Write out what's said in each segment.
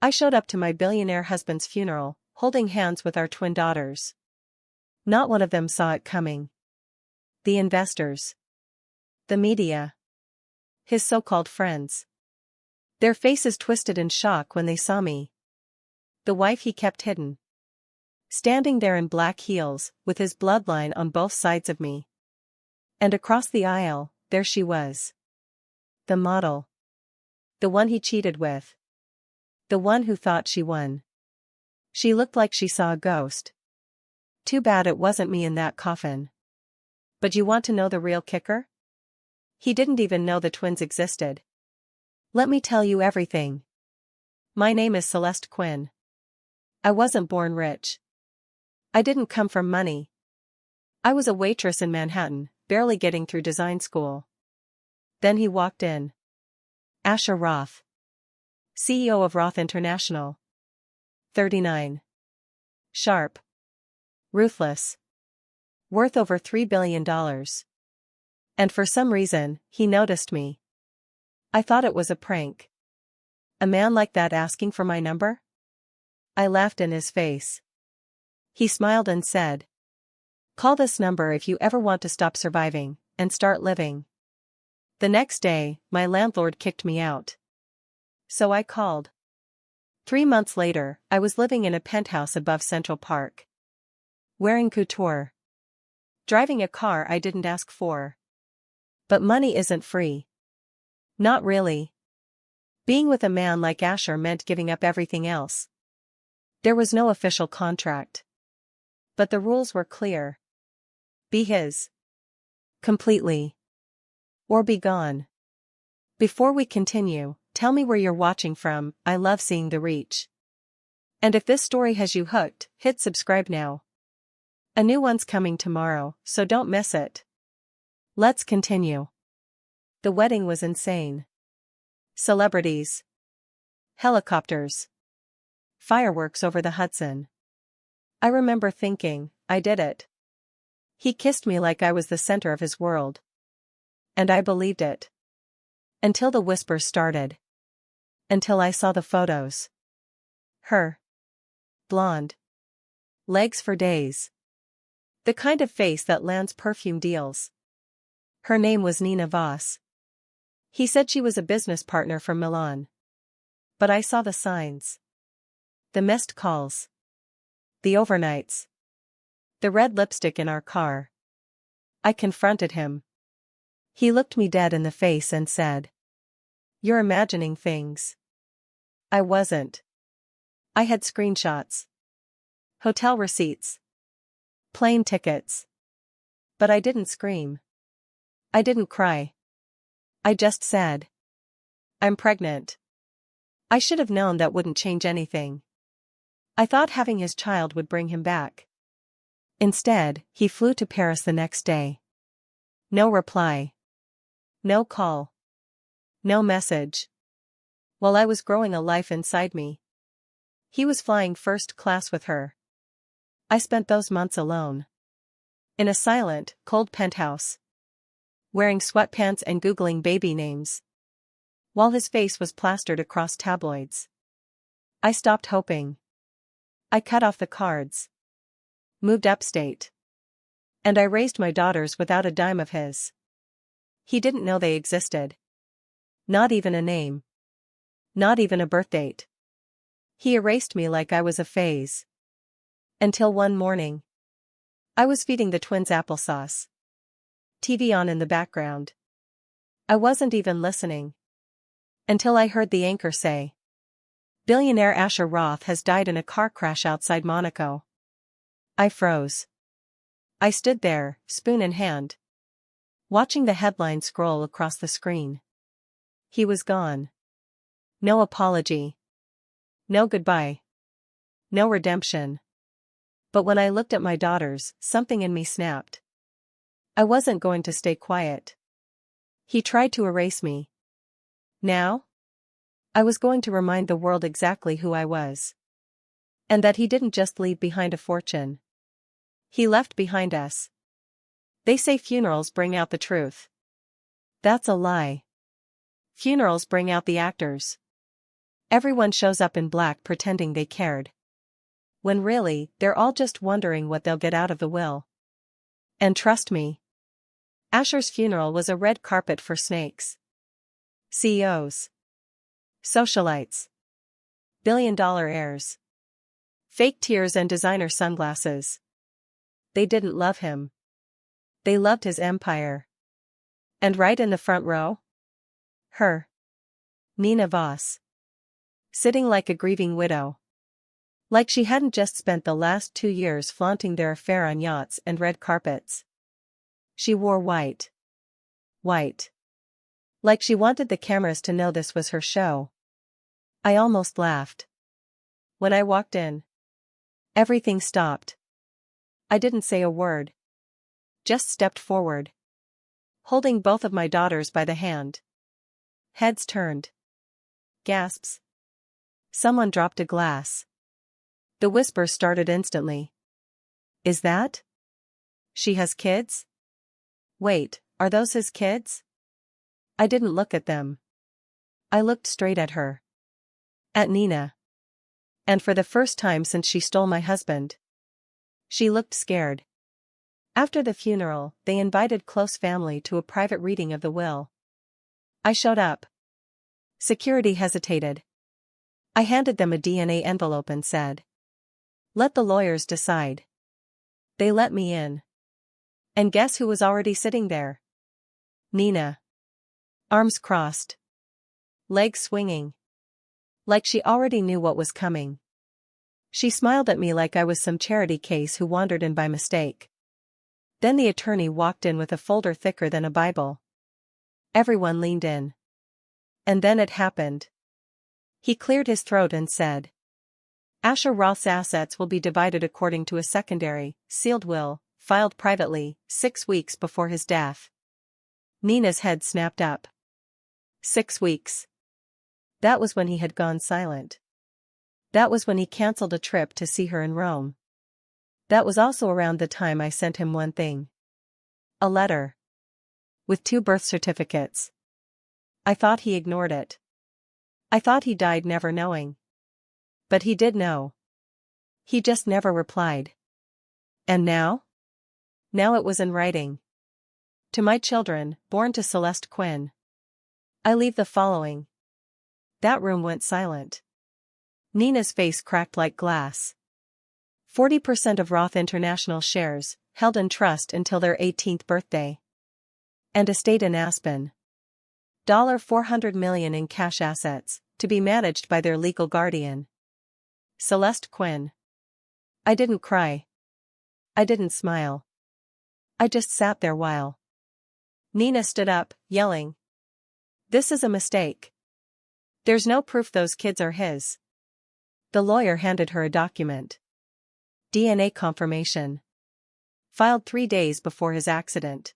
I showed up to my billionaire husband's funeral, holding hands with our twin daughters. Not one of them saw it coming. The investors. The media. His so-called friends. Their faces twisted in shock when they saw me. The wife he kept hidden. Standing there in black heels, with his bloodline on both sides of me. And across the aisle, there she was. The model. The one he cheated with. The one who thought she won. She looked like she saw a ghost. Too bad it wasn't me in that coffin. But you want to know the real kicker? He didn't even know the twins existed. Let me tell you everything. My name is Celeste Quinn. I wasn't born rich. I didn't come from money. I was a waitress in Manhattan, barely getting through design school. Then he walked in. Asher Roth. CEO of Roth International. 39. Sharp. Ruthless. Worth over $3 billion. And for some reason, he noticed me. I thought it was a prank. A man like that asking for my number? I laughed in his face. He smiled and said, "Call this number if you ever want to stop surviving and start living." The next day, my landlord kicked me out. So I called. 3 months later, I was living in a penthouse above Central Park. Wearing couture. Driving a car I didn't ask for. But money isn't free. Not really. Being with a man like Asher meant giving up everything else. There was no official contract. But the rules were clear. Be his. Completely. Or be gone. Before we continue, tell me where you're watching from. I love seeing the reach. And if this story has you hooked, hit subscribe now. A new one's coming tomorrow, so don't miss it. Let's continue. The wedding was insane. Celebrities. Helicopters. Fireworks over the Hudson. I remember thinking, I did it. He kissed me like I was the center of his world. And I believed it. Until the whispers started. Until I saw the photos. Her. Blonde. Legs for days. The kind of face that lands perfume deals. Her name was Nina Voss. He said she was a business partner from Milan. But I saw the signs. The missed calls. The overnights. The red lipstick in our car. I confronted him. He looked me dead in the face and said, "You're imagining things." I wasn't. I had screenshots. Hotel receipts. Plane tickets. But I didn't scream. I didn't cry. I just said, "I'm pregnant." I should have known that wouldn't change anything. I thought having his child would bring him back. Instead, he flew to Paris the next day. No reply. No call. No message. While I was growing a life inside me. He was flying first class with her. I spent those months alone. In a silent, cold penthouse. Wearing sweatpants and Googling baby names. While his face was plastered across tabloids. I stopped hoping. I cut off the cards. Moved upstate. And I raised my daughters without a dime of his. He didn't know they existed. Not even a name. Not even a birth date. He erased me like I was a phase. Until one morning. I was feeding the twins applesauce. TV on in the background. I wasn't even listening. Until I heard the anchor say, "Billionaire Asher Roth has died in a car crash outside Monaco." I froze. I stood there, spoon in hand. Watching the headline scroll across the screen. He was gone. No apology. No goodbye. No redemption. But when I looked at my daughters, something in me snapped. I wasn't going to stay quiet. He tried to erase me. Now? I was going to remind the world exactly who I was. And that he didn't just leave behind a fortune. He left behind us. They say funerals bring out the truth. That's a lie. Funerals bring out the actors. Everyone shows up in black pretending they cared. When really, they're all just wondering what they'll get out of the will. And trust me, Asher's funeral was a red carpet for snakes. CEOs. Socialites. Billion-dollar heirs. Fake tears and designer sunglasses. They didn't love him. They loved his empire. And right in the front row? Her. Nina Voss. Sitting like a grieving widow. Like she hadn't just spent the last 2 years flaunting their affair on yachts and red carpets. She wore white. White. Like she wanted the cameras to know this was her show. I almost laughed. When I walked in, everything stopped. I didn't say a word. Just stepped forward, holding both of my daughters by the hand. Heads turned. Gasps. Someone dropped a glass. The whispers started instantly. Is that? She has kids? Wait, are those his kids? I didn't look at them. I looked straight at her. At Nina. And for the first time since she stole my husband. She looked scared. After the funeral, they invited close family to a private reading of the will. I showed up. Security hesitated. I handed them a DNA envelope and said, "Let the lawyers decide." They let me in. And guess who was already sitting there? Nina. Arms crossed. Legs swinging. Like she already knew what was coming. She smiled at me like I was some charity case who wandered in by mistake. Then the attorney walked in with a folder thicker than a Bible. Everyone leaned in. And then it happened. He cleared his throat and said, "Asher Roth's assets will be divided according to a secondary, sealed will, filed privately, 6 weeks before his death." Nina's head snapped up. 6 weeks. That was when he had gone silent. That was when he cancelled a trip to see her in Rome. That was also around the time I sent him one thing. A letter. With 2 birth certificates. I thought he ignored it. I thought he died never knowing. But he did know. He just never replied. And now? Now it was in writing. To my children, born to Celeste Quinn. I leave the following. That room went silent. Nina's face cracked like glass. 40% of Roth International shares, held in trust until their 18th birthday. And estate in Aspen. $400 million in cash assets, to be managed by their legal guardian. Celeste Quinn. I didn't cry. I didn't smile. I just sat there while Nina stood up, yelling, "This is a mistake. There's no proof those kids are his." The lawyer handed her a document. DNA confirmation. Filed 3 days before his accident.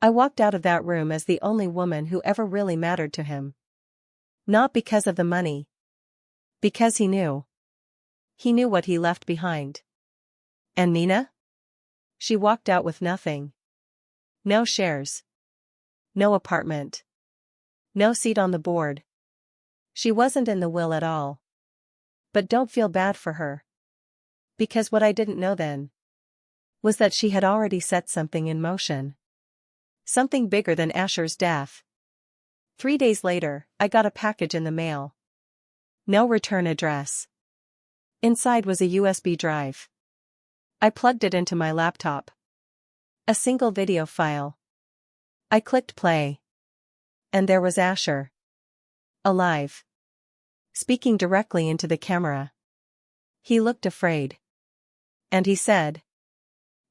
I walked out of that room as the only woman who ever really mattered to him. Not because of the money. Because he knew. He knew what he left behind. And Nina? She walked out with nothing. No shares. No apartment. No seat on the board. She wasn't in the will at all. But don't feel bad for her. Because what I didn't know then was that she had already set something in motion. Something bigger than Asher's death. 3 days later, I got a package in the mail. No return address. Inside was a USB drive. I plugged it into my laptop. A single video file. I clicked play. And there was Asher. Alive. Speaking directly into the camera. He looked afraid. And he said,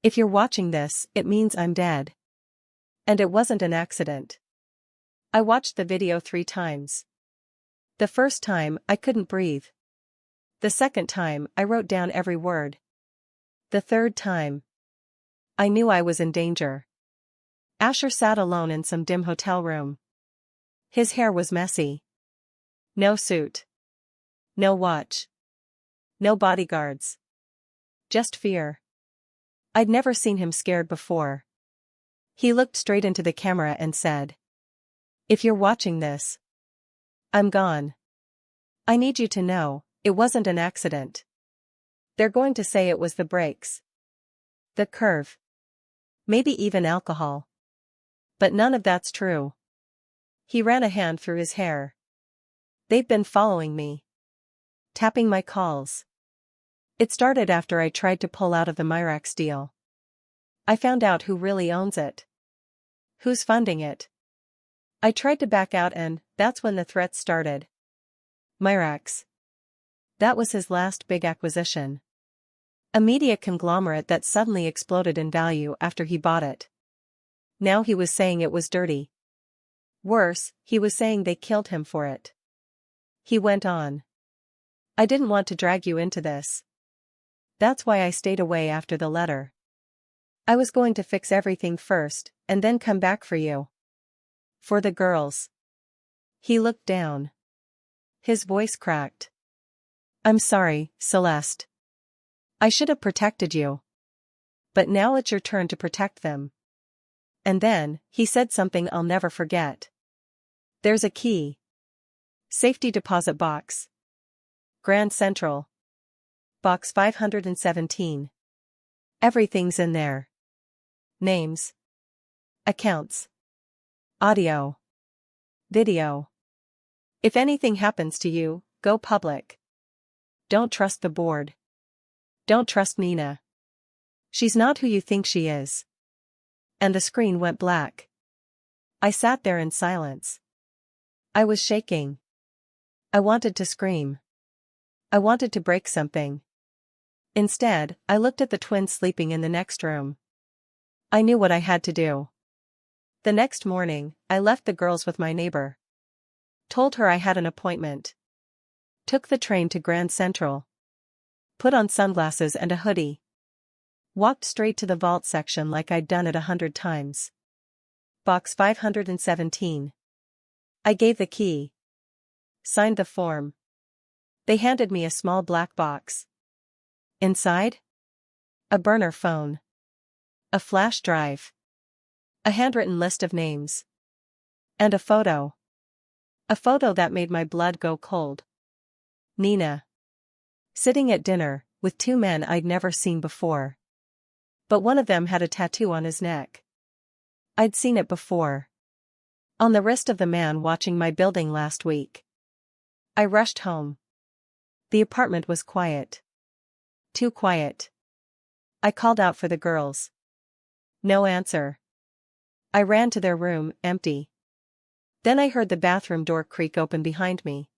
"If you're watching this, it means I'm dead." And it wasn't an accident. I watched the video 3 times. The first time, I couldn't breathe. The second time, I wrote down every word. The third time, I knew I was in danger. Asher sat alone in some dim hotel room. His hair was messy. No suit. No watch. No bodyguards. Just fear. I'd never seen him scared before. He looked straight into the camera and said, "If you're watching this, I'm gone. I need you to know, it wasn't an accident. They're going to say it was the brakes. The curve. Maybe even alcohol. But none of that's true. He ran a hand through his hair. They've been following me. Tapping my calls. It started after I tried to pull out of the Mirax deal. I found out who really owns it. Who's funding it. I tried to back out and that's when the threats started. Mirax. That was his last big acquisition. A media conglomerate that suddenly exploded in value after he bought it. Now he was saying it was dirty. Worse, he was saying they killed him for it. He went on. I didn't want to drag you into this. That's why I stayed away after the letter. I was going to fix everything first, and then come back for you. For the girls. He looked down. His voice cracked. I'm sorry, Celeste. I should have protected you. But now it's your turn to protect them. And then, he said something I'll never forget. There's a key. Safety deposit box. Grand Central. Box 517. Everything's in there. Names. Accounts. Audio. Video. If anything happens to you, go public. Don't trust the board. Don't trust Nina. She's not who you think she is. And the screen went black. I sat there in silence. I was shaking. I wanted to scream. I wanted to break something. Instead, I looked at the twins sleeping in the next room. I knew what I had to do. The next morning, I left the girls with my neighbor. Told her I had an appointment. Took the train to Grand Central. Put on sunglasses and a hoodie. Walked straight to the vault section like I'd done it 100 times. Box 517. I gave the key. Signed the form. They handed me a small black box. Inside? A burner phone. A flash drive. A handwritten list of names. And a photo. A photo that made my blood go cold. Nina. Sitting at dinner, with two men I'd never seen before. But one of them had a tattoo on his neck. I'd seen it before. On the wrist of the man watching my building last week. I rushed home. The apartment was quiet. Too quiet. I called out for the girls. No answer. I ran to their room, empty. Then I heard the bathroom door creak open behind me.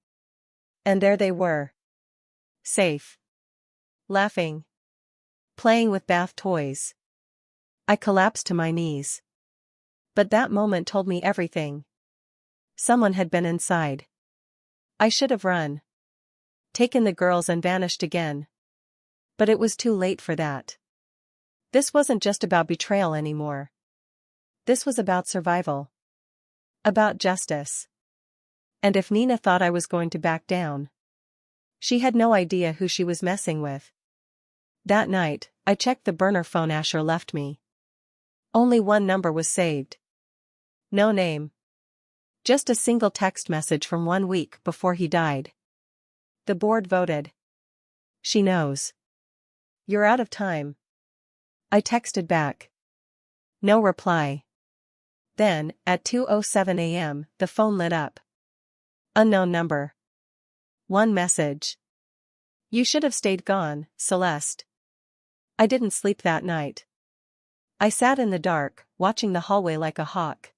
And there they were. Safe. Laughing. Playing with bath toys. I collapsed to my knees. But that moment told me everything. Someone had been inside. I should have run. Taken the girls and vanished again. But it was too late for that. This wasn't just about betrayal anymore. This was about survival. About justice. And if Nina thought I was going to back down, she had no idea who she was messing with. That night, I checked the burner phone Asher left me. Only one number was saved. No name. Just a single text message from 1 week before he died. The board voted. She knows. You're out of time. I texted back. No reply. Then, at 2:07 a.m., the phone lit up. Unknown number. One message. You should have stayed gone, Celeste. I didn't sleep that night. I sat in the dark, watching the hallway like a hawk.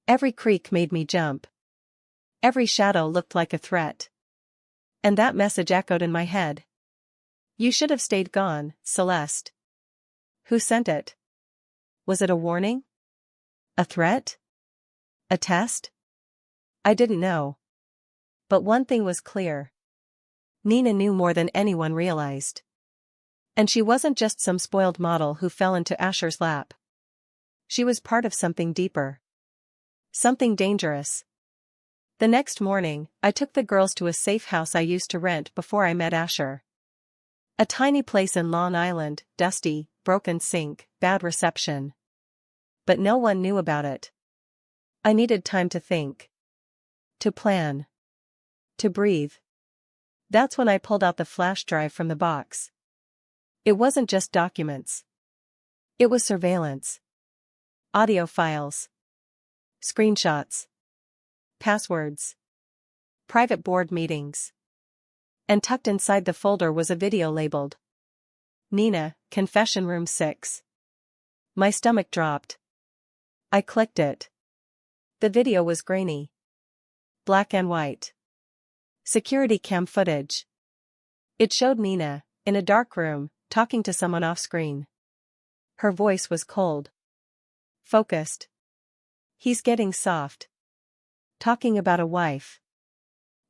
Every creak made me jump. Every shadow looked like a threat. And that message echoed in my head. You should have stayed gone, Celeste. Who sent it? Was it a warning? A threat? A test? I didn't know. But one thing was clear. Nina knew more than anyone realized. And she wasn't just some spoiled model who fell into Asher's lap. She was part of something deeper. Something dangerous. The next morning, I took the girls to a safe house I used to rent before I met Asher. A tiny place in Long Island, dusty, broken sink, bad reception. But no one knew about it. I needed time to think. To plan. To breathe. That's when I pulled out the flash drive from the box. It wasn't just documents. It was surveillance. Audio files. Screenshots. Passwords. Private board meetings. And tucked inside the folder was a video labeled Nina, Confession Room 6. My stomach dropped. I clicked it. The video was grainy. Black and white. Security cam footage. It showed Nina, in a dark room, talking to someone off-screen. Her voice was cold. Focused. He's getting soft. Talking about a wife.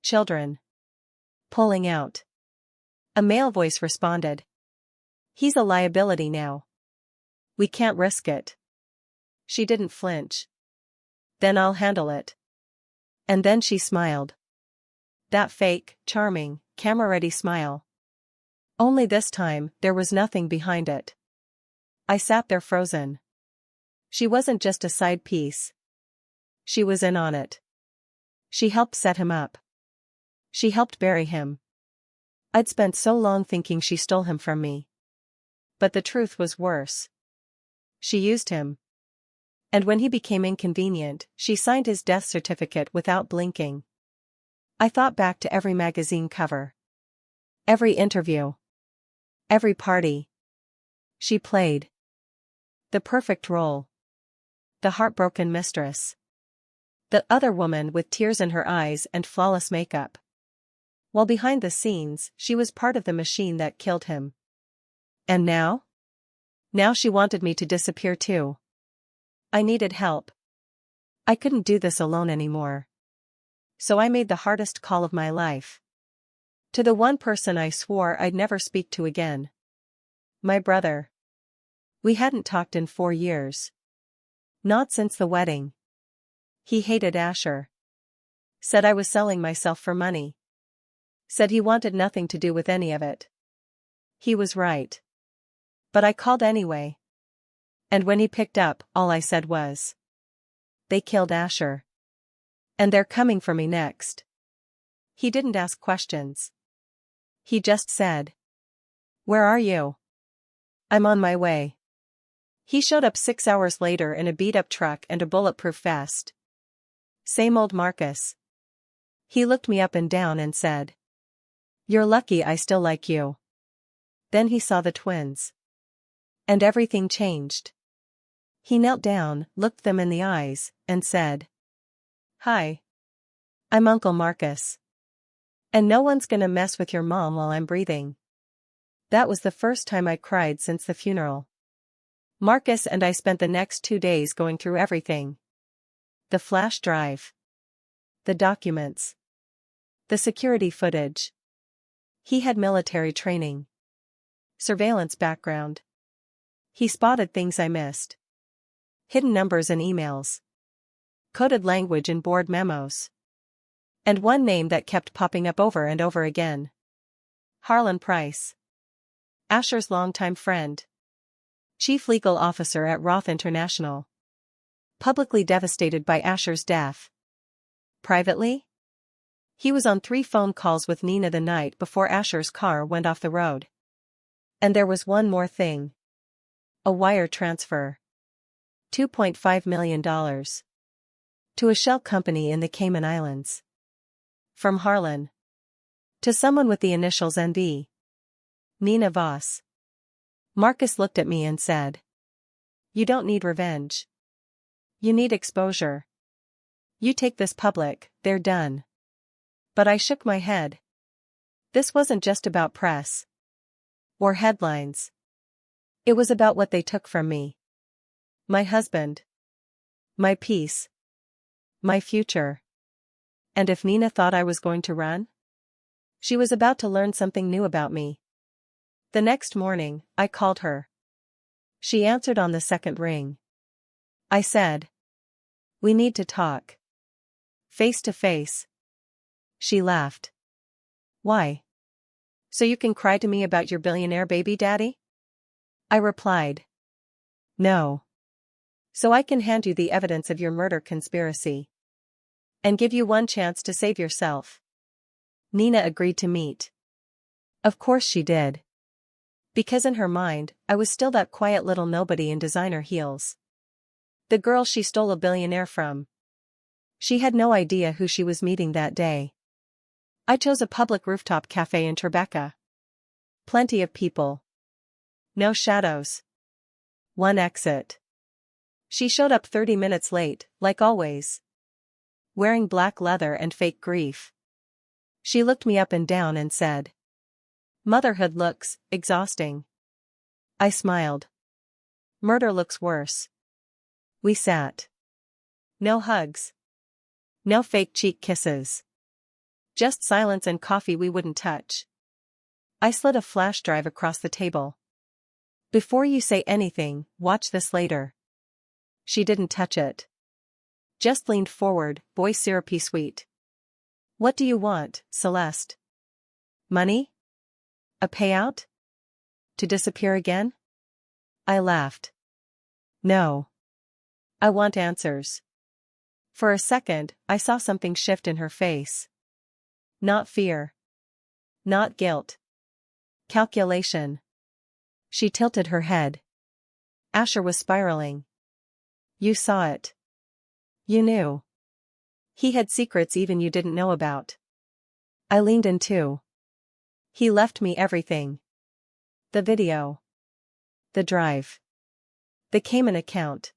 Children. Pulling out. A male voice responded. He's a liability now. We can't risk it. She didn't flinch. Then I'll handle it. And then she smiled. That fake, charming, camera-ready smile. Only this time, there was nothing behind it. I sat there frozen. She wasn't just a side piece. She was in on it. She helped set him up. She helped bury him. I'd spent so long thinking she stole him from me. But the truth was worse. She used him. And when he became inconvenient, she signed his death certificate without blinking. I thought back to every magazine cover. Every interview. Every party. She played. The perfect role. The heartbroken mistress. The other woman with tears in her eyes and flawless makeup. While behind the scenes, she was part of the machine that killed him. And now? Now she wanted me to disappear too. I needed help. I couldn't do this alone anymore. So I made the hardest call of my life. To the one person I swore I'd never speak to again. My brother. We hadn't talked in 4 years. Not since the wedding. He hated Asher. Said I was selling myself for money. Said he wanted nothing to do with any of it. He was right. But I called anyway. And when he picked up, all I said was, they killed Asher. And they're coming for me next. He didn't ask questions. He just said, where are you? I'm on my way. He showed up 6 hours later in a beat-up truck and a bulletproof vest. Same old Marcus. He looked me up and down and said, you're lucky I still like you. Then he saw the twins. And everything changed. He knelt down, looked them in the eyes, and said, hi. I'm Uncle Marcus. And no one's gonna mess with your mom while I'm breathing. That was the first time I cried since the funeral. Marcus and I spent the next 2 days going through everything. The flash drive. The documents. The security footage. He had military training. Surveillance background. He spotted things I missed. Hidden numbers in emails. Coded language in board memos. And one name that kept popping up over and over again. Harlan Price. Asher's longtime friend. Chief Legal Officer at Roth International. Publicly devastated by Asher's death. Privately? He was on 3 phone calls with Nina the night before Asher's car went off the road. And there was one more thing. A wire transfer. $2.5 million. To a shell company in the Cayman Islands. From Harlan. To someone with the initials NV. Nina Voss. Marcus looked at me and said, you don't need revenge. You need exposure. You take this public, they're done. But I shook my head. This wasn't just about press. Or headlines. It was about what they took from me. My husband. My peace. My future. And if Nina thought I was going to run? She was about to learn something new about me. The next morning, I called her. She answered on the second ring. I said, we need to talk. Face to face. She laughed. Why? So you can cry to me about your billionaire baby daddy? I replied. No. So I can hand you the evidence of your murder conspiracy. And give you one chance to save yourself. Nina agreed to meet. Of course she did. Because in her mind, I was still that quiet little nobody in designer heels. The girl she stole a billionaire from. She had no idea who she was meeting that day. I chose a public rooftop cafe in Tribeca. Plenty of people. No shadows. One exit. She showed up 30 minutes late, like always. Wearing black leather and fake grief. She looked me up and down and said, "Motherhood looks exhausting." I smiled. "Murder looks worse." We sat. No hugs. No fake cheek kisses. Just silence and coffee we wouldn't touch. I slid a flash drive across the table. "Before you say anything, watch this later." She didn't touch it. Just leaned forward, voice syrupy sweet. "What do you want, Celeste? Money? A payout? To disappear again?" I laughed. "No. I want answers." For a second, I saw something shift in her face. Not fear. Not guilt. Calculation. She tilted her head. Asher was spiraling. "You saw it. You knew. He had secrets even you didn't know about." I leaned in too. "He left me everything. The video. The drive. The Cayman account.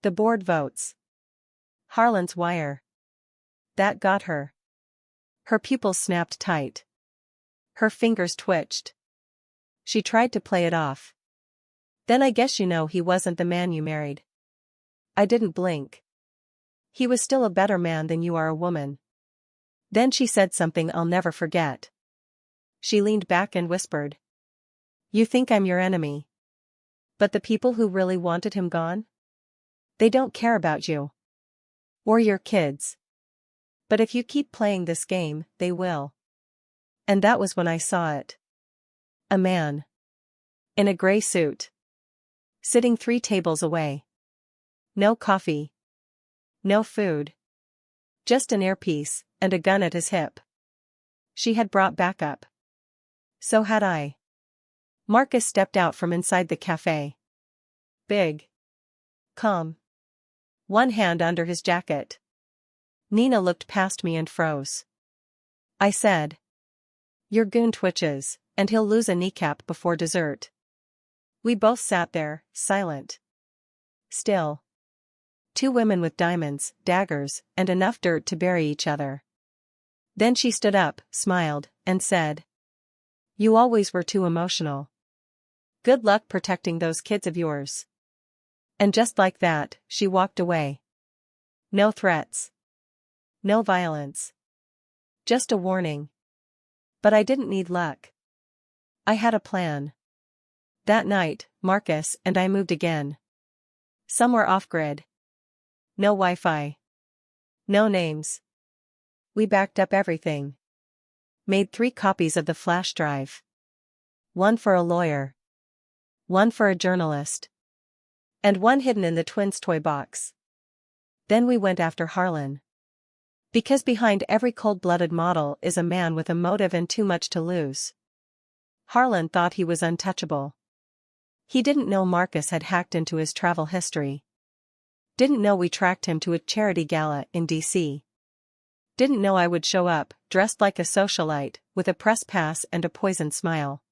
The board votes. Harlan's wire. That got her." Her pupils snapped tight. Her fingers twitched. She tried to play it off. "Then I guess you know he wasn't the man you married." I didn't blink. "He was still a better man than you are a woman." Then she said something I'll never forget. She leaned back and whispered, "You think I'm your enemy. But the people who really wanted him gone? They don't care about you. Or your kids. But if you keep playing this game, they will." And that was when I saw it. A man. In a gray suit. Sitting 3 tables away. No coffee. No food. Just an earpiece, and a gun at his hip. She had brought backup. So had I. Marcus stepped out from inside the cafe. Big. Calm. One hand under his jacket. Nina looked past me and froze. I said, "Your goon twitches, and he'll lose a kneecap before dessert." We both sat there, silent. Still. 2 women with diamonds, daggers, and enough dirt to bury each other. Then she stood up, smiled, and said, "You always were too emotional. Good luck protecting those kids of yours." And just like that, she walked away. No threats. No violence. Just a warning. But I didn't need luck. I had a plan. That night, Marcus and I moved again. Somewhere off-grid. No Wi-Fi. No names. We backed up everything. Made 3 copies of the flash drive. One for a lawyer. One for a journalist. And one hidden in the twins' toy box. Then we went after Harlan. Because behind every cold-blooded model is a man with a motive and too much to lose. Harlan thought he was untouchable. He didn't know Marcus had hacked into his travel history. Didn't know we tracked him to a charity gala in D.C. Didn't know I would show up, dressed like a socialite, with a press pass and a poisoned smile.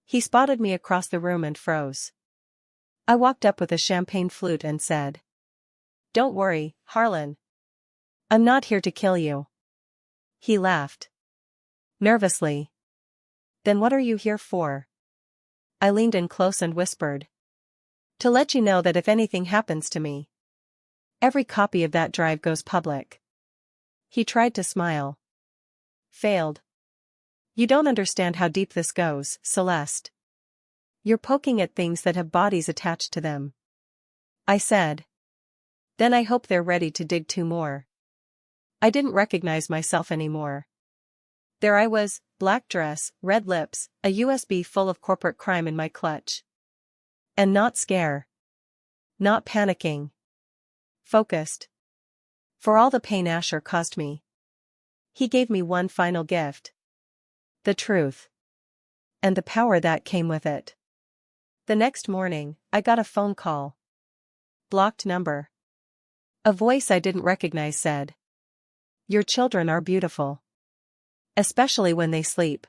He spotted me across the room and froze. I walked up with a champagne flute and said, "Don't worry, Harlan. I'm not here to kill you." He laughed. Nervously. "Then what are you here for?" I leaned in close and whispered, "To let you know that if anything happens to me, every copy of that drive goes public." He tried to smile. Failed. "You don't understand how deep this goes, Celeste. You're poking at things that have bodies attached to them." I said. "Then I hope they're ready to dig 2 more." I didn't recognize myself anymore. There I was, black dress, red lips, a USB full of corporate crime in my clutch. And not scare. Not panicking. Focused. For all the pain Asher caused me, he gave me one final gift. The truth. and the power that came with it. The next morning, I got a phone call. Blocked number. A voice I didn't recognize said, "Your children are beautiful. Especially when they sleep."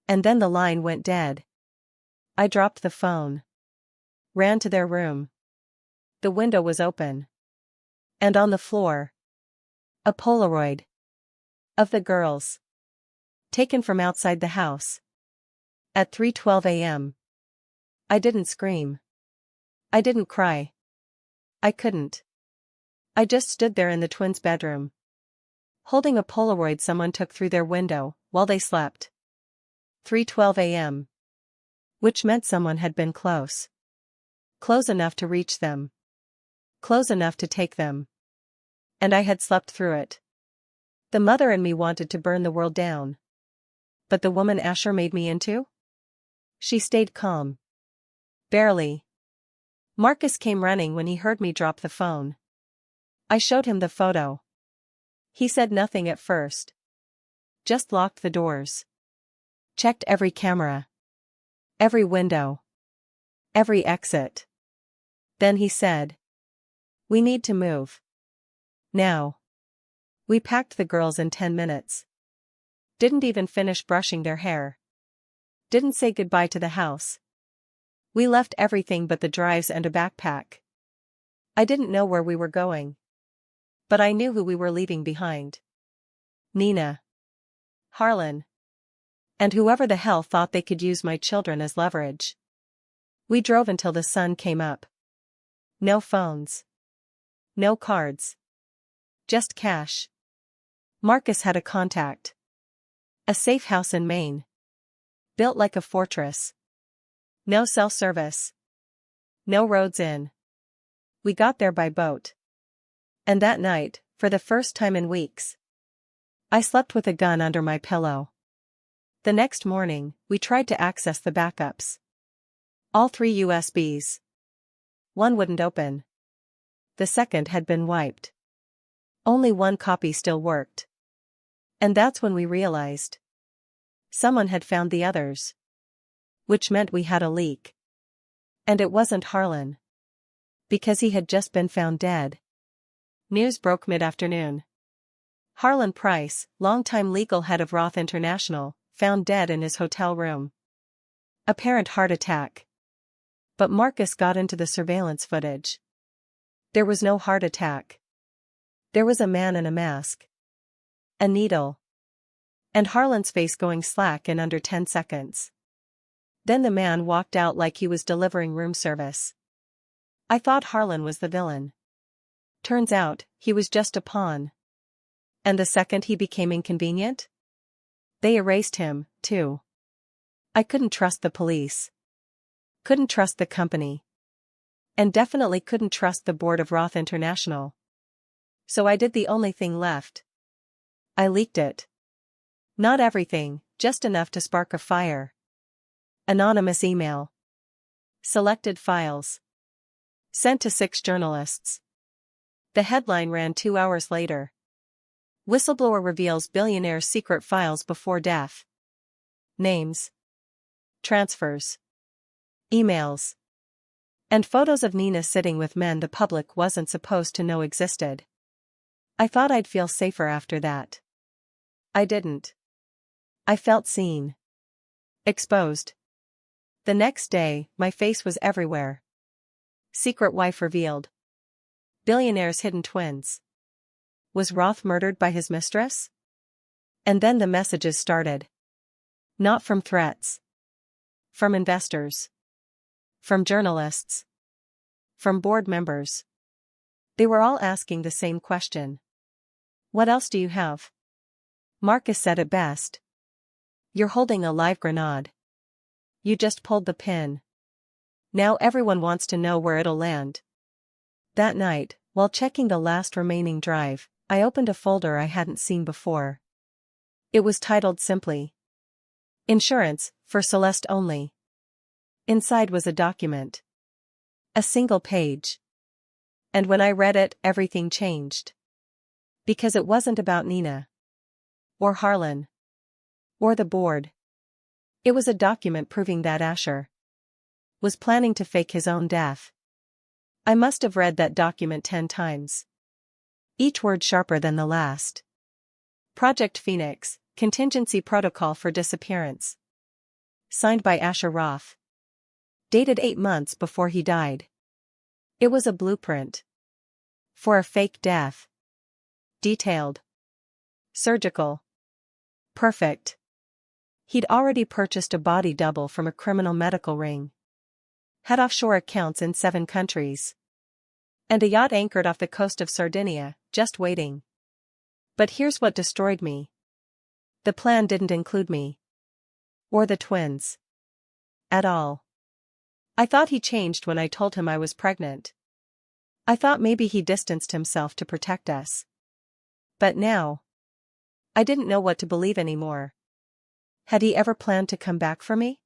And then the line went dead. I dropped the phone. Ran to their room. The window was open. And on the floor, a Polaroid. Of the girls. Taken from outside the house. At 3:12 a.m. I didn't scream. I didn't cry. I couldn't. I just stood there in the twins' bedroom. Holding a Polaroid someone took through their window, while they slept. 3:12 a.m. Which meant someone had been close. Close enough to reach them. Close enough to take them. And I had slept through it. The mother in me wanted to burn the world down. But the woman Asher made me into? She stayed calm. Barely. Marcus came running when he heard me drop the phone. I showed him the photo. He said nothing at first. Just locked the doors. Checked every camera. Every window. Every exit. Then he said, "We need to move. Now." We packed the girls in 10 minutes. Didn't even finish brushing their hair. Didn't say goodbye to the house. We left everything but the drives and a backpack. I didn't know where we were going. But I knew who we were leaving behind. Nina. Harlan. And whoever the hell thought they could use my children as leverage. We drove until the sun came up. No phones. No cards. Just cash. Marcus had a contact. A safe house in Maine. Built like a fortress. No cell service. No roads in. We got there by boat. And that night, for the first time in weeks, I slept with a gun under my pillow. The next morning, we tried to access the backups. All 3 USBs. One wouldn't open. The second had been wiped. Only one copy still worked. And that's when we realized someone had found the others. Which meant we had a leak. And it wasn't Harlan. Because he had just been found dead. News broke mid-afternoon. Harlan Price, longtime legal head of Roth International, found dead in his hotel room. Apparent heart attack. But Marcus got into the surveillance footage. There was no heart attack. There was a man in a mask. A needle. And Harlan's face going slack in under 10 seconds. Then the man walked out like he was delivering room service. I thought Harlan was the villain. Turns out, he was just a pawn. And the second he became inconvenient? They erased him, too. I couldn't trust the police. Couldn't trust the company. And definitely couldn't trust the board of Roth International. So I did the only thing left. I leaked it. Not everything, just enough to spark a fire. Anonymous email. Selected files. Sent to 6 journalists. The headline ran 2 hours later. Whistleblower reveals billionaire's secret files before death. Names. Transfers. Emails. And photos of Nina sitting with men the public wasn't supposed to know existed. I thought I'd feel safer after that. I didn't. I felt seen. Exposed. The next day, my face was everywhere. Secret wife revealed. Billionaire's hidden twins. Was Roth murdered by his mistress? And then the messages started. Not from threats. From investors. From journalists. From board members. They were all asking the same question. What else do you have? Marcus said it best. You're holding a live grenade. You just pulled the pin. Now everyone wants to know where it'll land. That night, while checking the last remaining drive, I opened a folder I hadn't seen before. It was titled simply, "Insurance, for Celeste only." Inside was a document. A single page. And when I read it, everything changed. Because it wasn't about Nina. Or Harlan. Or the board. It was a document proving that Asher was planning to fake his own death. I must have read that document 10 times. Each word sharper than the last. Project Phoenix, Contingency Protocol for Disappearance. Signed by Asher Roth. Dated 8 months before he died. It was a blueprint for a fake death. Detailed. Surgical. Perfect. He'd already purchased a body double from a criminal medical ring. Had offshore accounts in 7 countries. And a yacht anchored off the coast of Sardinia, just waiting. But here's what destroyed me. The plan didn't include me. Or the twins. At all. I thought he changed when I told him I was pregnant. I thought maybe he distanced himself to protect us. But now, I didn't know what to believe anymore. Had he ever planned to come back for me?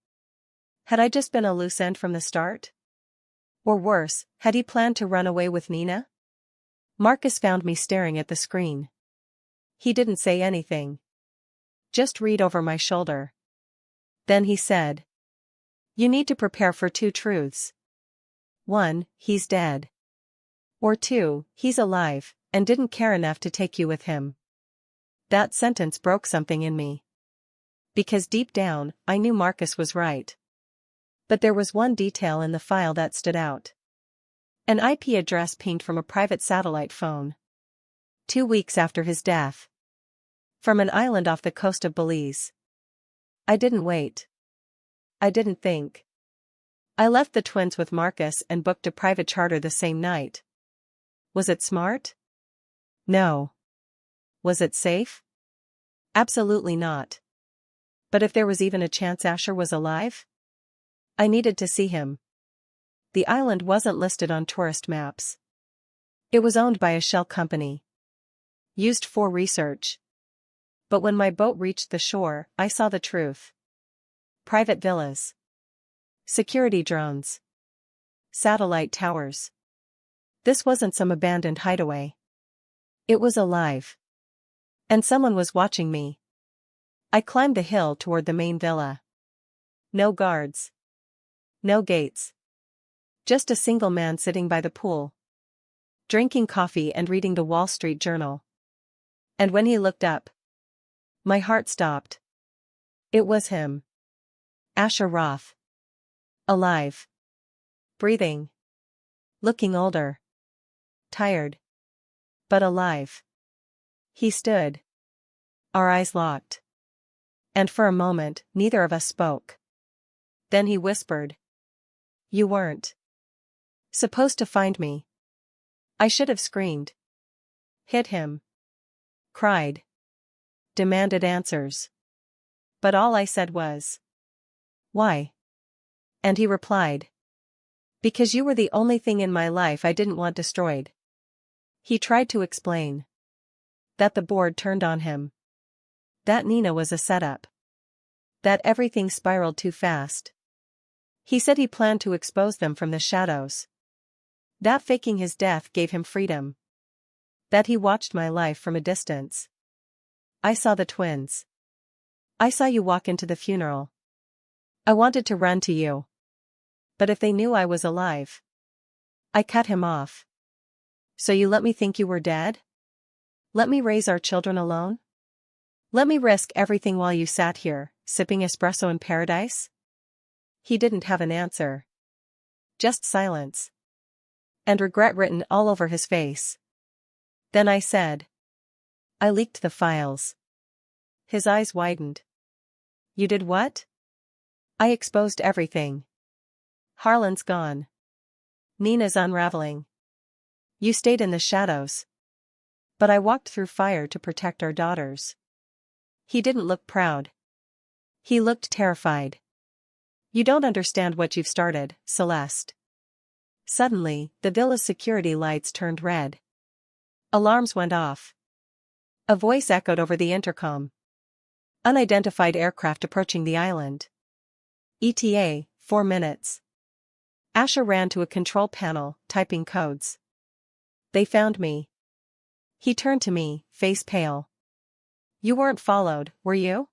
Had I just been a loose end from the start? Or worse, had he planned to run away with Nina? Marcus found me staring at the screen. He didn't say anything. Just read over my shoulder. Then he said, "You need to prepare for 2 truths. 1, he's dead. Or 2, he's alive, and didn't care enough to take you with him." That sentence broke something in me. Because deep down, I knew Marcus was right. But there was one detail in the file that stood out. An IP address pinged from a private satellite phone. 2 weeks after his death. From an island off the coast of Belize. I didn't wait. I didn't think. I left the twins with Marcus and booked a private charter the same night. Was it smart? No. Was it safe? Absolutely not. But if there was even a chance Asher was alive? I needed to see him. The island wasn't listed on tourist maps. It was owned by a shell company. Used for research. But when my boat reached the shore, I saw the truth. Private villas. Security drones. Satellite towers. This wasn't some abandoned hideaway. It was alive. And someone was watching me. I climbed the hill toward the main villa. No guards. No gates. Just a single man sitting by the pool. Drinking coffee and reading the Wall Street Journal. And when he looked up, my heart stopped. It was him. Asher Roth. Alive. Breathing. Looking older. Tired. But alive. He stood. Our eyes locked. And for a moment, neither of us spoke. Then he whispered. "You weren't supposed to find me." I should have screamed. Hit him. Cried. Demanded answers. But all I said was, "Why?" And he replied, "Because you were the only thing in my life I didn't want destroyed." He tried to explain. That the board turned on him. That Nina was a setup. That everything spiraled too fast. He said he planned to expose them from the shadows. That faking his death gave him freedom. That he watched my life from a distance. I saw the twins. I saw you walk into the funeral. I wanted to run to you. But if they knew I was alive. I cut him off. So you let me think you were dead? Let me raise our children alone? Let me risk everything while you sat here, sipping espresso in paradise? He didn't have an answer. Just silence. And regret written all over his face. Then I said, "I leaked the files." His eyes widened. "You did what?" "I exposed everything. Harlan's gone. Nina's unraveling. You stayed in the shadows. But I walked through fire to protect our daughters." He didn't look proud. He looked terrified. "You don't understand what you've started, Celeste." Suddenly, the villa's security lights turned red. Alarms went off. A voice echoed over the intercom. Unidentified aircraft approaching the island. ETA, 4 minutes. Asher ran to a control panel, typing codes. "They found me." He turned to me, face pale. "You weren't followed, were you?"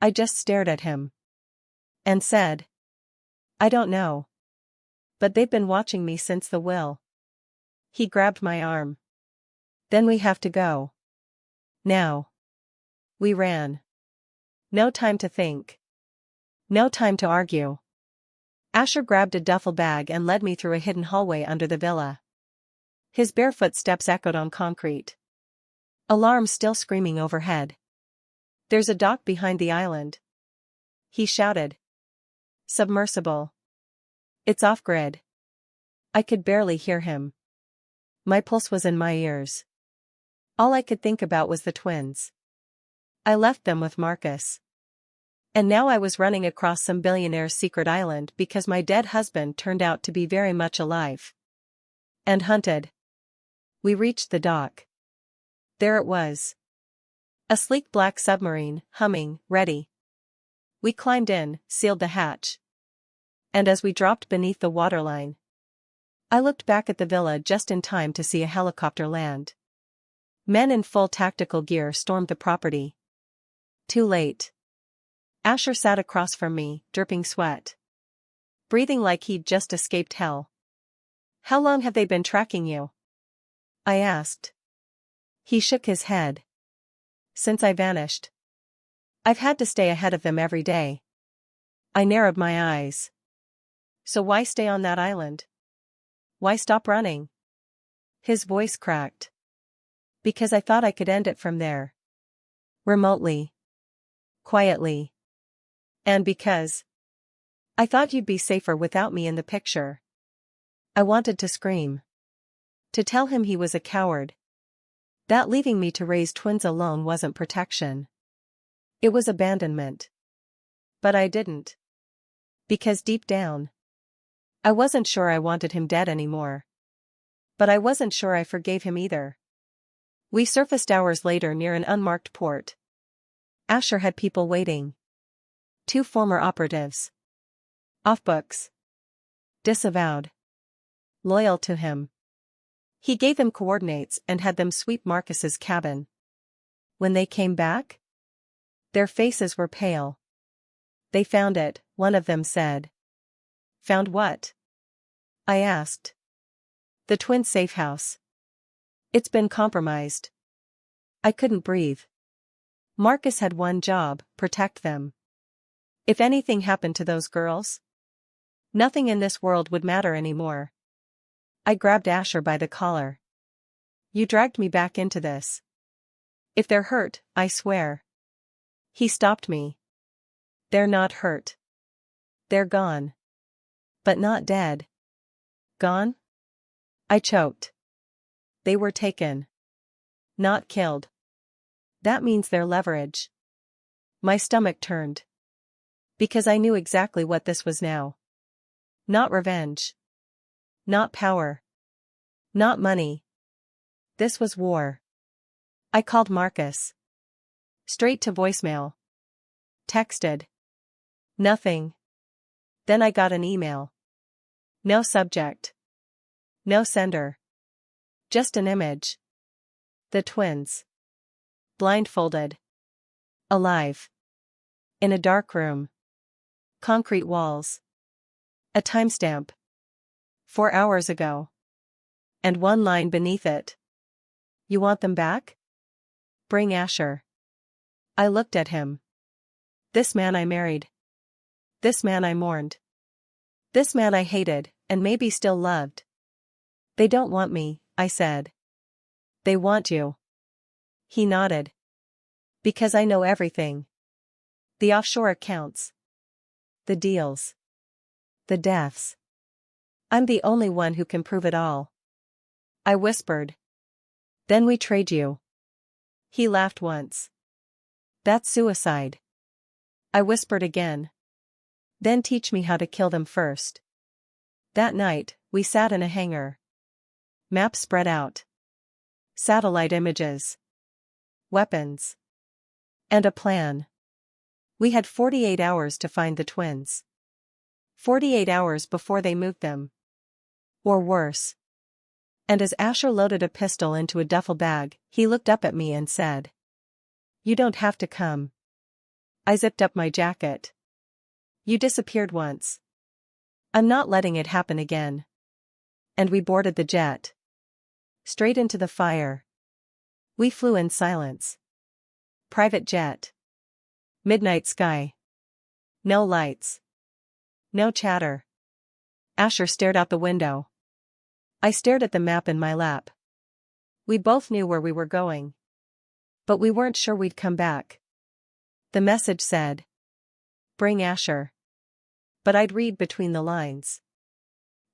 I just stared at him. and said, "I don't know. But they've been watching me since the will." He grabbed my arm. "Then we have to go. Now." We ran. No time to think. No time to argue. Asher grabbed a duffel bag and led me through a hidden hallway under the villa. His barefoot steps echoed on concrete. Alarms still screaming overhead. "There's a dock behind the island," he shouted. "Submersible. It's off-grid." I could barely hear him. My pulse was in my ears. All I could think about was the twins. I left them with Marcus. And now I was running across some billionaire's secret island because my dead husband turned out to be very much alive. And hunted. We reached the dock. There it was. A sleek black submarine, humming, ready. We climbed in, sealed the hatch. And as we dropped beneath the waterline, I looked back at the villa just in time to see a helicopter land. Men in full tactical gear stormed the property. Too late. Asher sat across from me, dripping sweat. Breathing like he'd just escaped hell. "How long have they been tracking you?" I asked. He shook his head. "Since I vanished. I've had to stay ahead of them every day." I narrowed my eyes. "So why stay on that island? Why stop running?" His voice cracked. "Because I thought I could end it from there. Remotely. Quietly. And because I thought you'd be safer without me in the picture." I wanted to scream. To tell him he was a coward. That leaving me to raise twins alone wasn't protection. It was abandonment. But I didn't. Because deep down, I wasn't sure I wanted him dead anymore. But I wasn't sure I forgave him either. We surfaced hours later near an unmarked port. Asher had people waiting. 2 former operatives. Off books. Disavowed. Loyal to him. He gave them coordinates and had them sweep Marcus's cabin. When they came back, their faces were pale. "They found it," one of them said. "Found what?" I asked. "The twin safe house. It's been compromised." I couldn't breathe. Marcus had one job: protect them. If anything happened to those girls, nothing in this world would matter anymore. I grabbed Asher by the collar. "You dragged me back into this. If they're hurt, I swear." He stopped me. "They're not hurt. They're gone. But not dead." "Gone?" I choked. "They were taken. Not killed. That means they're leverage." My stomach turned. Because I knew exactly what this was now. Not revenge. Not power. Not money. This was war. I called Marcus. Straight to voicemail. Texted. Nothing. Then I got an email. No subject. No sender. Just an image. The twins. Blindfolded. Alive. In a dark room. Concrete walls. A timestamp. 4 hours ago. And one line beneath it. "You want them back? Bring Asher." I looked at him. This man I married. This man I mourned. This man I hated, and maybe still loved. "They don't want me," I said. "They want you." He nodded. "Because I know everything. The offshore accounts. The deals. The deaths. I'm the only one who can prove it all." I whispered. "Then we trade you." He laughed once. "That's suicide." I whispered again. "Then teach me how to kill them first." That night, we sat in a hangar. Maps spread out. Satellite images. Weapons. And a plan. We had 48 hours to find the twins. 48 hours before they moved them. Or worse. And as Asher loaded a pistol into a duffel bag, he looked up at me and said, "You don't have to come." I zipped up my jacket. You disappeared once. I'm not letting it happen again. And we boarded the jet. Straight into the fire. We flew in silence. Private jet. Midnight sky. No lights. No chatter. Asher stared out the window. I stared at the map in my lap. We both knew where we were going. But we weren't sure we'd come back. The message said, "Bring Asher." But I'd read between the lines.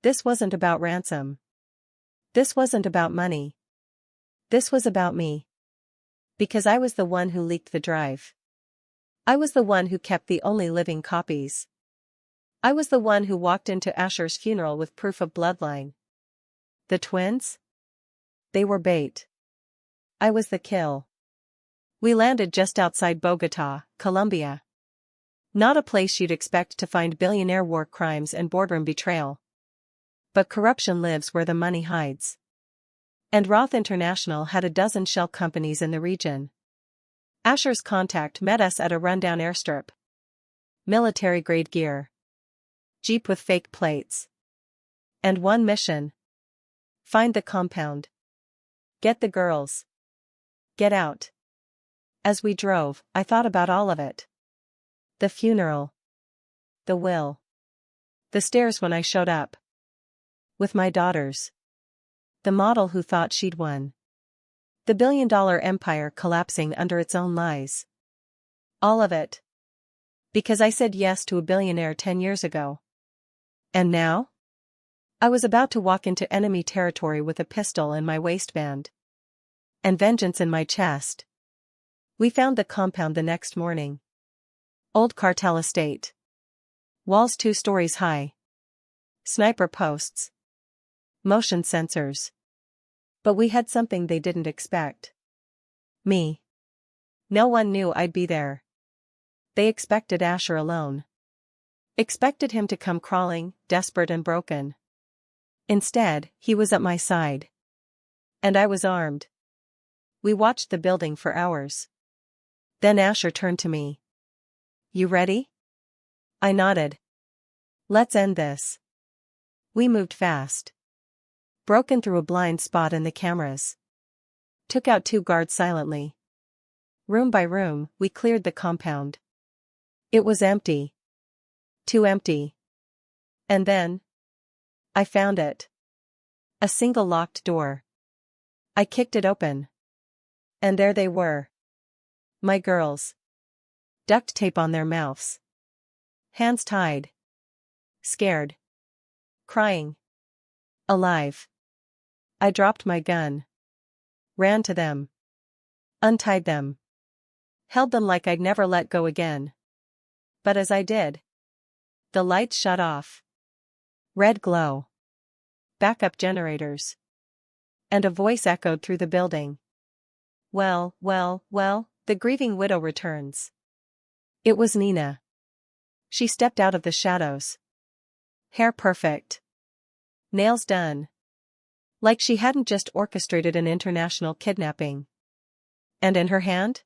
This wasn't about ransom. This wasn't about money. This was about me. Because I was the one who leaked the drive. I was the one who kept the only living copies. I was the one who walked into Asher's funeral with proof of bloodline. The twins? They were bait. I was the kill. We landed just outside Bogota, Colombia. Not a place you'd expect to find billionaire war crimes and boardroom betrayal. But corruption lives where the money hides. And Roth International had a dozen shell companies in the region. Asher's contact met us at a rundown airstrip. Military-grade gear. Jeep with fake plates. And one mission. Find the compound. Get the girls. Get out. As we drove, I thought about all of it. The funeral. The will. The stairs when I showed up. With my daughters. The model who thought she'd won. The billion-dollar empire collapsing under its own lies. All of it. Because I said yes to a billionaire 10 years ago. And now? I was about to walk into enemy territory with a pistol in my waistband. And vengeance in my chest. We found the compound the next morning. Old cartel estate. Walls 2 stories high. Sniper posts. Motion sensors. But we had something they didn't expect. Me. No one knew I'd be there. They expected Asher alone. Expected him to come crawling, desperate and broken. Instead, he was at my side. And I was armed. We watched the building for hours. Then Asher turned to me. "You ready?" I nodded. "Let's end this." We moved fast. Broken through a blind spot in the cameras. Took out 2 guards silently. Room by room, we cleared the compound. It was empty. Too empty. And then, I found it. A single locked door. I kicked it open. And there they were. My girls. Duct tape on their mouths. Hands tied. Scared. Crying. Alive. I dropped my gun. Ran to them. Untied them. Held them like I'd never let go again. But as I did, the lights shut off. Red glow. Backup generators. And a voice echoed through the building. "Well, well, well, the grieving widow returns." It was Nina. She stepped out of the shadows. Hair perfect. Nails done. Like she hadn't just orchestrated an international kidnapping. And in her hand?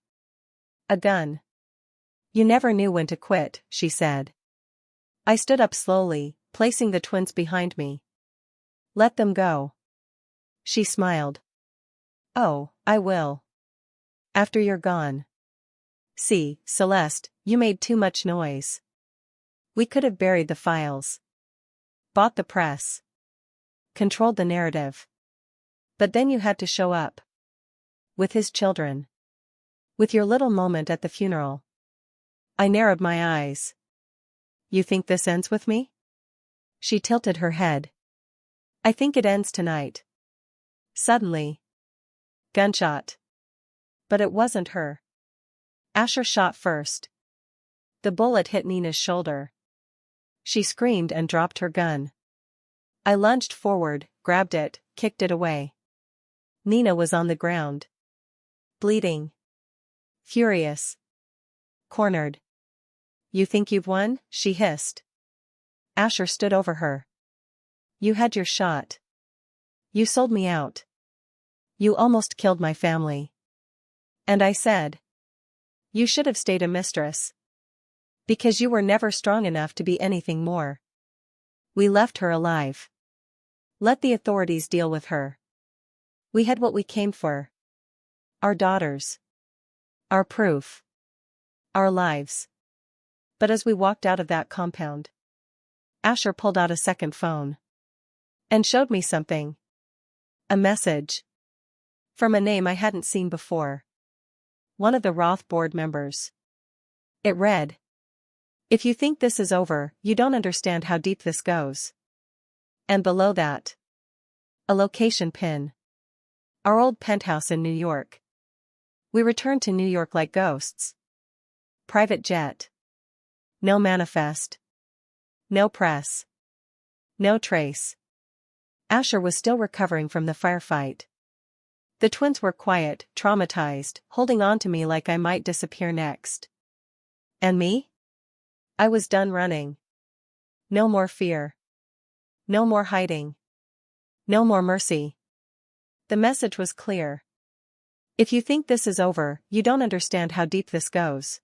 A gun. "You never knew when to quit," she said. I stood up slowly, placing the twins behind me. "Let them go." She smiled. "Oh, I will. After you're gone. See, Celeste, you made too much noise. We could have buried the files. Bought the press. Controlled the narrative. But then you had to show up. With his children. With your little moment at the funeral." I narrowed my eyes. "You think this ends with me?" She tilted her head. "I think it ends tonight." Suddenly. Gunshot. But it wasn't her. Asher shot first. The bullet hit Nina's shoulder. She screamed and dropped her gun. I lunged forward, grabbed it, kicked it away. Nina was on the ground. Bleeding. Furious. Cornered. "You think you've won?" she hissed. Asher stood over her. "You had your shot. You sold me out. You almost killed my family." And I said, "You should have stayed a mistress." Because you were never strong enough to be anything more. We left her alive. Let the authorities deal with her. We had what we came for. Our daughters. Our proof. Our lives. But as we walked out of that compound, Asher pulled out a second phone. And showed me something. A message. From a name I hadn't seen before. One of the Roth board members. It read, "If you think this is over, you don't understand how deep this goes." And below that, a location pin. Our old penthouse in New York. We returned to New York like ghosts. Private jet. No manifest. No press. No trace. Asher was still recovering from the firefight. The twins were quiet, traumatized, holding on to me like I might disappear next. And me? I was done running. No more fear. No more hiding. No more mercy. The message was clear. If you think this is over, you don't understand how deep this goes.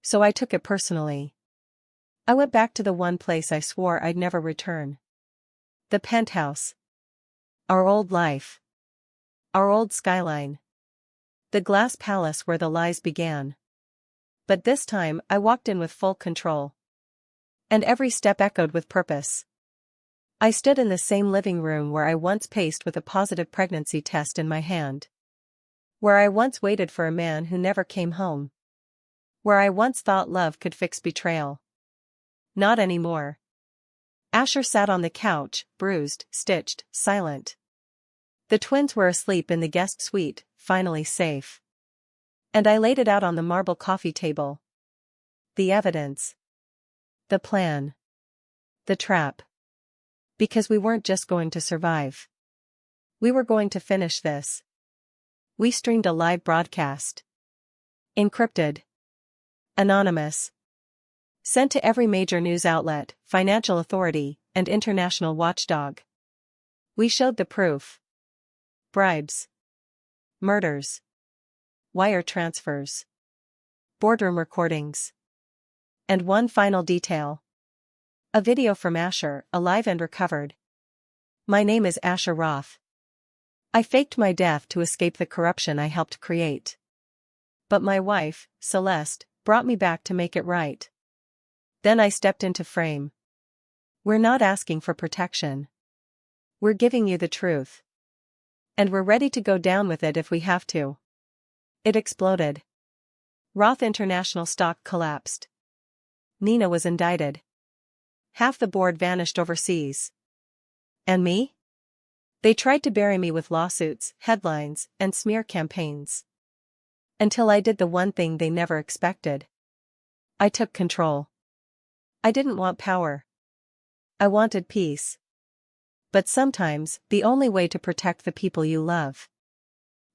So I took it personally. I went back to the one place I swore I'd never return. The penthouse. Our old life. Our old skyline. The glass palace where the lies began. But this time I walked in with full control. And every step echoed with purpose. I stood in the same living room where I once paced with a positive pregnancy test in my hand. Where I once waited for a man who never came home. Where I once thought love could fix betrayal. Not anymore. Asher sat on the couch, bruised, stitched, silent. The twins were asleep in the guest suite, finally safe. And I laid it out on the marble coffee table. The evidence. The plan. The trap. Because we weren't just going to survive. We were going to finish this. We streamed a live broadcast. Encrypted. Anonymous. Sent to every major news outlet, financial authority, and international watchdog. We showed the proof. Bribes. Murders. Wire transfers. Boardroom recordings. And one final detail. A video from Asher, alive and recovered. My name is Asher Roth. I faked my death to escape the corruption I helped create. But my wife, Celeste, brought me back to make it right. Then I stepped into frame. We're not asking for protection. We're giving you the truth. And we're ready to go down with it if we have to. It exploded. Roth International stock collapsed. Nina was indicted. Half the board vanished overseas. And me? They tried to bury me with lawsuits, headlines, and smear campaigns. Until I did the one thing they never expected. I took control. I didn't want power. I wanted peace. But sometimes, the only way to protect the people you love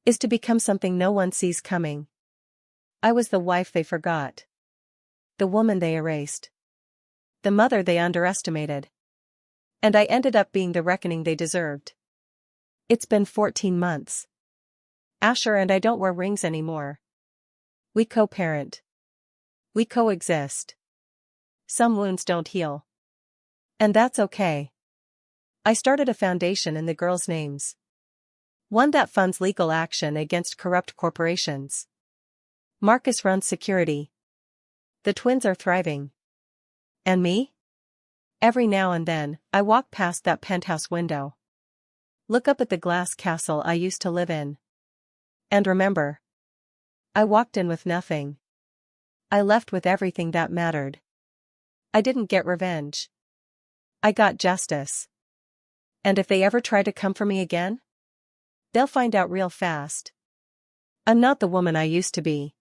is to become something no one sees coming. I was the wife they forgot. The woman they erased. The mother they underestimated. And I ended up being the reckoning they deserved. It's been 14 months. Asher and I don't wear rings anymore. We co-parent. We coexist. Some wounds don't heal. And that's okay. I started a foundation in the girls' names. One that funds legal action against corrupt corporations. Marcus runs security. The twins are thriving. And me? Every now and then, I walk past that penthouse window. Look up at the glass castle I used to live in. And remember. I walked in with nothing. I left with everything that mattered. I didn't get revenge. I got justice. And if they ever try to come for me again, they'll find out real fast. I'm not the woman I used to be.